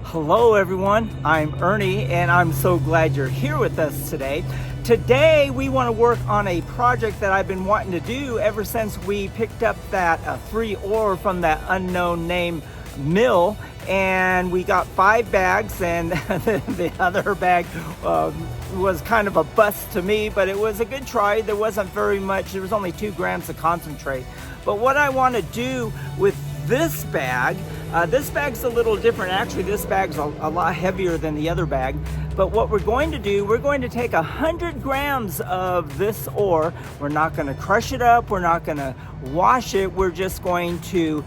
Hello everyone, I'm Ernie and I'm so glad you're here with us today. Today we want to work on a project that I've been wanting to do ever since we picked up that free ore from that unknown name mill, and we got 5 bags, and the other bag was kind of a bust to me, but it was a good try. There wasn't very much, there was only 2 grams of concentrate. But what I want to do with this bag's a little different. Actually, this bag's a lot heavier than the other bag. But what we're going to do, we're going to take 100 grams of this ore. We're not going to crush it up. We're not going to wash it. We're just going to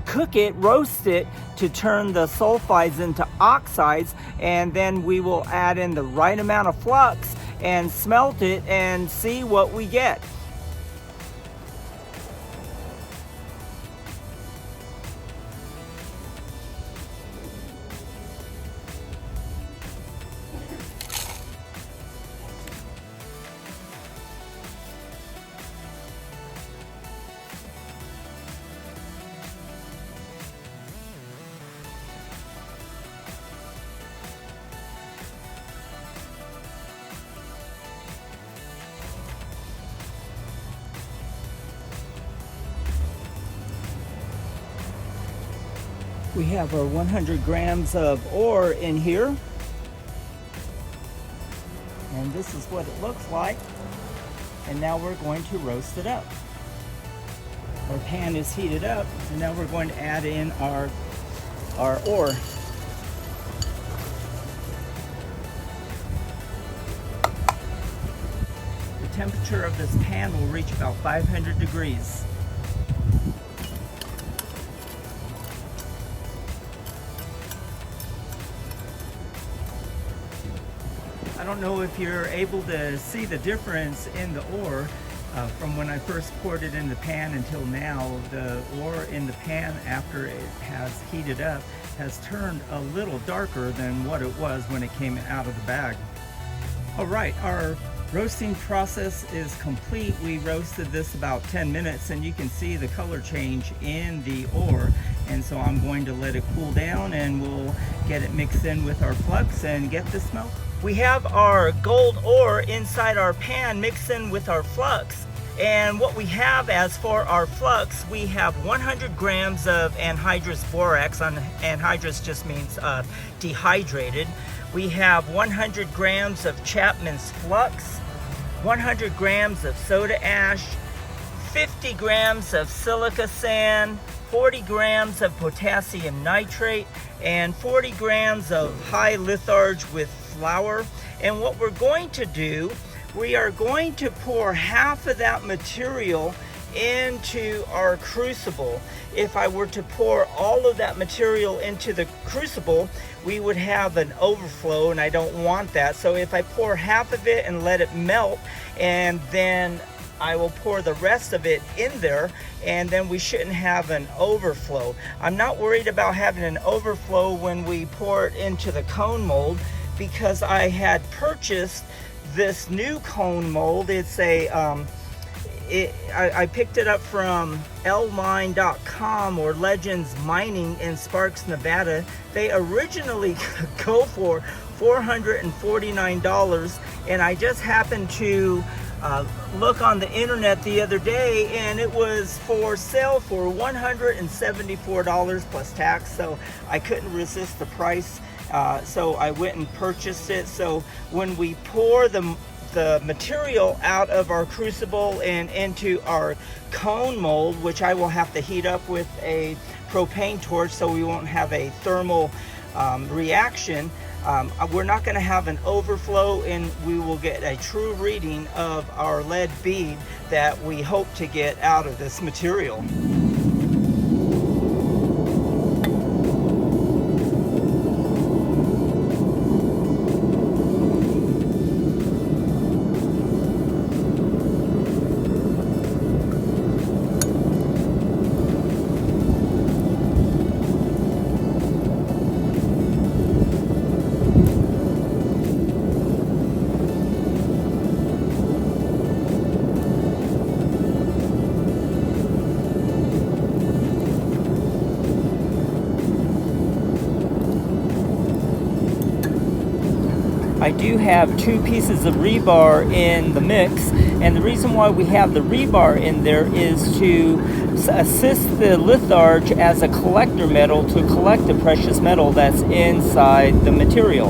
cook it, roast it to turn the sulfides into oxides. And then we will add in the right amount of flux and smelt it and see what we get. We have our 100 grams of ore in here, and this is what it looks like. And now we're going to roast it up. Our pan is heated up, and now we're going to add in our ore. The temperature of this pan will reach about 500 degrees. I don't know if you're able to see the difference in the ore from when I first poured it in the pan until now. The ore in the pan, after it has heated up, has turned a little darker than what it was when it came out of the bag. All right, our roasting process is complete. We roasted this about 10 minutes, and you can see the color change in the ore. And so I'm going to let it cool down, and we'll get it mixed in with our flux and get this smelt. We have our gold ore inside our pan mixed in with our flux. And what we have as for our flux, we have 100 grams of anhydrous borax. Anhydrous just means dehydrated. We have 100 grams of Chapman's flux, 100 grams of soda ash, 50 grams of silica sand, 40 grams of potassium nitrate, and 40 grams of high litharge with flour. And what we're going to do, we are going to pour half of that material into our crucible. If I were to pour all of that material into the crucible, we would have an overflow, and I don't want that. So if I pour half of it and let it melt, and then I will pour the rest of it in there, and then we shouldn't have an overflow. I'm not worried about having an overflow when we pour it into the cone mold, because I had purchased this new cone mold. It's a I picked it up from lmine.com or Legends Mining in Sparks, Nevada. They originally go for $449, and I just happened to look on the internet the other day, and it was for sale for $174 plus tax. So I couldn't resist the price, so I went and purchased it. So when we pour the material out of our crucible and into our cone mold, which I will have to heat up with a propane torch so we won't have a thermal reaction, we're not going to have an overflow, and we will get a true reading of our lead bead that we hope to get out of this material. I do have 2 pieces of rebar in the mix, and the reason why we have the rebar in there is to assist the litharge as a collector metal to collect the precious metal that's inside the material.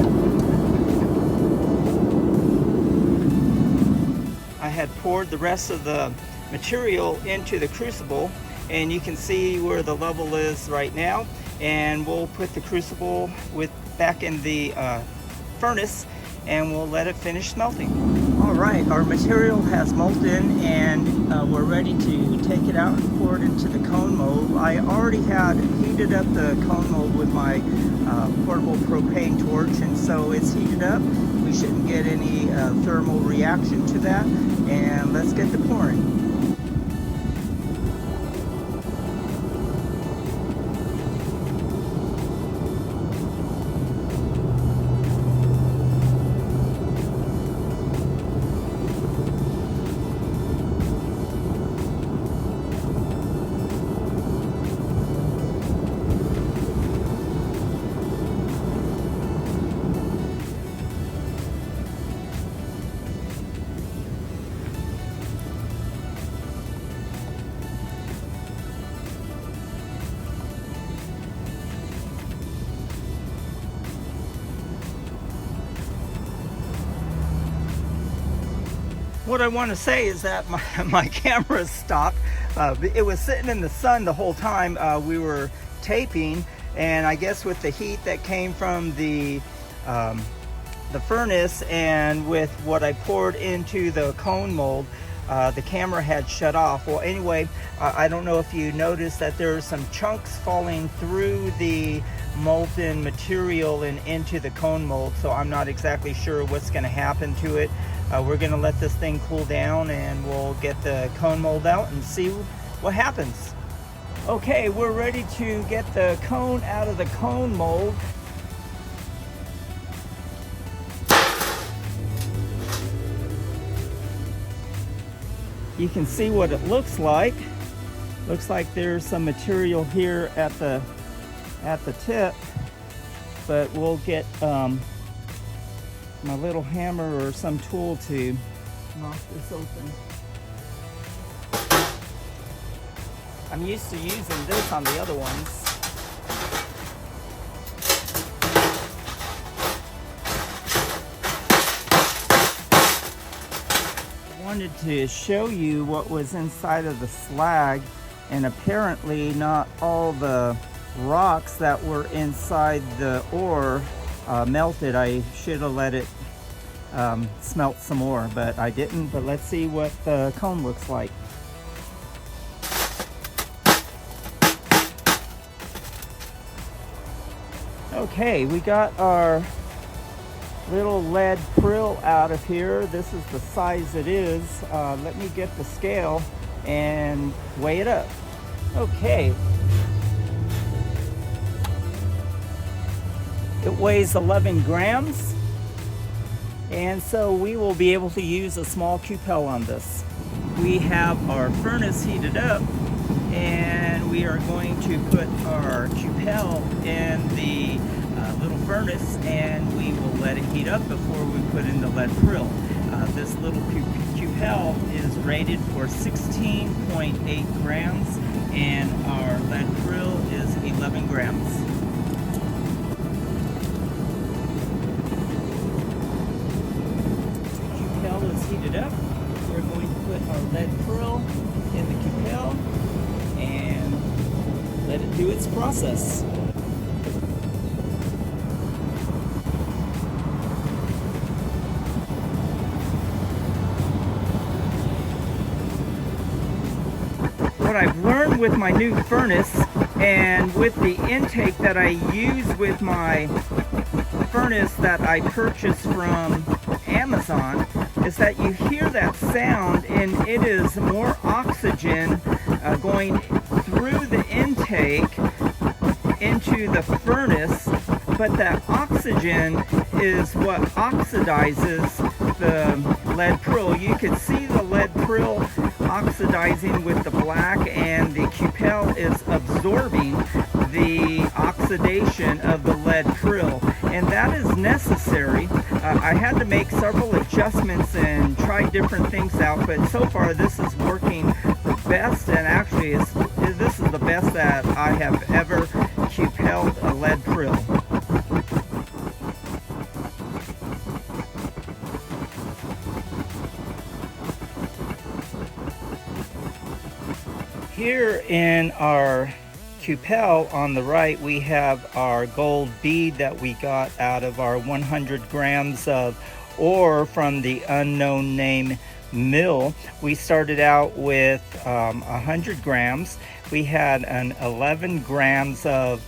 I had poured the rest of the material into the crucible, and you can see where the level is right now, and we'll put the crucible back in the furnace, and we'll let it finish smelting. All right, our material has molten, and we're ready to take it out and pour it into the cone mold. I already had heated up the cone mold with my portable propane torch, and so it's heated up. We shouldn't get any thermal reaction to that, and let's get to pouring. What I want to say is that my camera stopped. It was sitting in the sun the whole time we were taping, and I guess with the heat that came from the furnace and with what I poured into the cone mold, the camera had shut off. Well, anyway, I don't know if you noticed that there are some chunks falling through the molten material and into the cone mold, so I'm not exactly sure what's going to happen to it. We're going to let this thing cool down, and we'll get the cone mold out and see what happens. Okay, we're ready to get the cone out of the cone mold. You can see what it looks like. Looks like there's some material here at the tip, but we'll get my little hammer or some tool to knock this open. I'm used to using this on the other ones. I wanted to show you what was inside of the slag, and apparently not all the rocks that were inside the ore melted. I should have let it smelt some more, but I didn't. But let's see what the cone looks like. Okay, we got our little lead prill out of here. This is the size it is. Let me get the scale and weigh it up. Okay. It weighs 11 grams, and so we will be able to use a small Cupel on this. We have our furnace heated up, and we are going to put our Cupel in the little furnace, and we will let it heat up before we put in the lead prill. This little Cupel is rated for 16.8 grams, and our lead prill is 11 grams. Is heated up. We're going to put our lead prill in the Cupel and let it do its process. What I've learned with my new furnace and with the intake that I use with my furnace that I purchased from Amazon is that you hear that sound, and it is more oxygen going through the intake into the furnace, but that oxygen is what oxidizes the lead prill. You can see the lead prill oxidizing with the black, and the Cupel is absorbing the oxidation of the lead prill, and that is necessary I had to make several adjustments and try different things out, but so far this is working the best, and actually this is the best that I have ever Cupelled a lead prill. Here in our Cupel on the right, we have our gold bead that we got out of our 100 grams of ore from the unknown name mill. We started out with 100 grams. We had an 11 grams of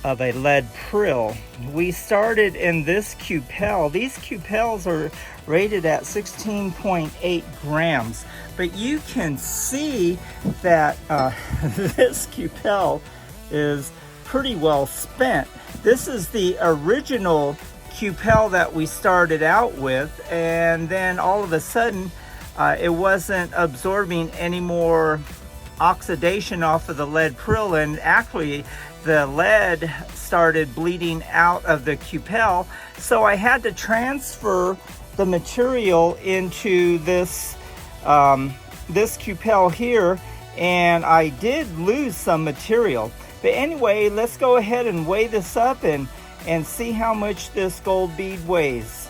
a lead prill. We started in this Cupel. These Cupels are rated at 16.8 grams, but you can see that this Cupel is pretty well spent. This is the original Cupel that we started out with, and then all of a sudden it wasn't absorbing any more oxidation off of the lead prill, and actually the lead started bleeding out of the Cupel, so I had to transfer the material into this this Cupel here, and I did lose some material. But anyway, let's go ahead and weigh this up and see how much this gold bead weighs.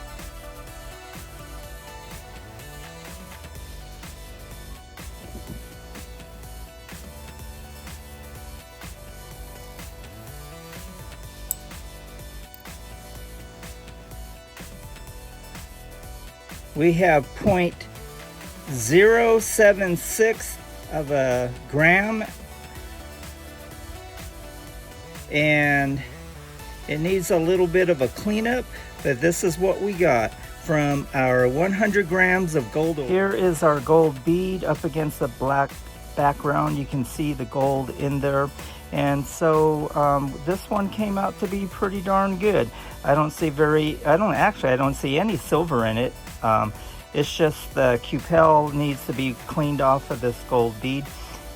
We have 0.076 of a gram, and it needs a little bit of a cleanup, but this is what we got from our 100 grams of gold ore. Here is our gold bead up against the black background. You can see the gold in there, and so this one came out to be pretty darn good. I don't see any silver in it. It's just the Cupel needs to be cleaned off of this gold bead,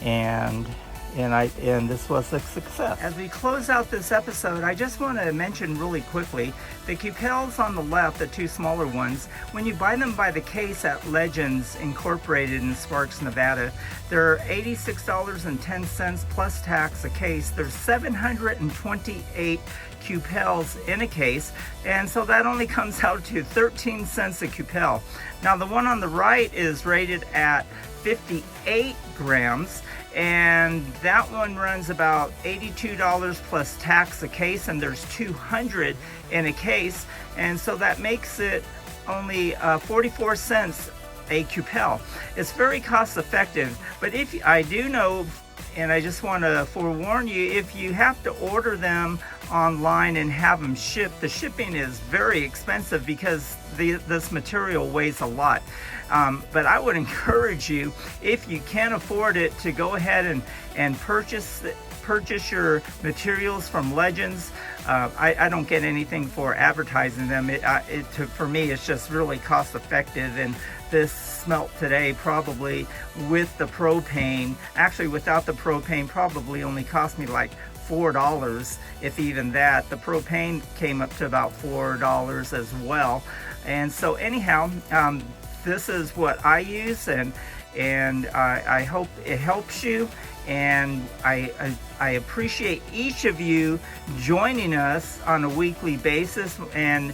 and this was a success. As we close out this episode, I just want to mention really quickly the Cupels on the left, the two smaller ones. When you buy them by the case at Legends Incorporated in Sparks, Nevada, they're $86.10 plus tax a case. There's 728 Cupels in a case, and so that only comes out to 13 cents a Cupel. Now the one on the right is rated at 58 grams, and that one runs about $82 plus tax a case, and there's 200 in a case, and so that makes it only 44 cents a Cupel. It's very cost effective, but if I do know, and I just want to forewarn you, if you have to order them online and have them shipped, the shipping is very expensive because this material weighs a lot. But I would encourage you, if you can afford it, to go ahead and purchase your materials from Legends. I don't get anything for advertising them. For me, it's just really cost effective, and this smelt today probably with the propane, actually without the propane, probably only cost me like $4, if even that. The propane came up to about $4 as well. And so anyhow, this is what I use, and I hope it helps you, and I appreciate each of you joining us on a weekly basis. And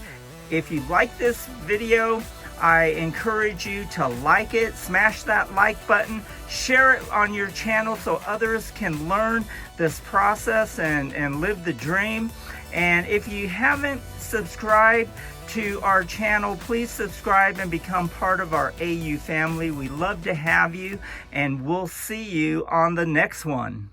if you like this video, I encourage you to like it, smash that like button, share it on your channel so others can learn this process and live the dream. And if you haven't subscribed to our channel, please subscribe and become part of our AU family. We love to have you, and we'll see you on the next one.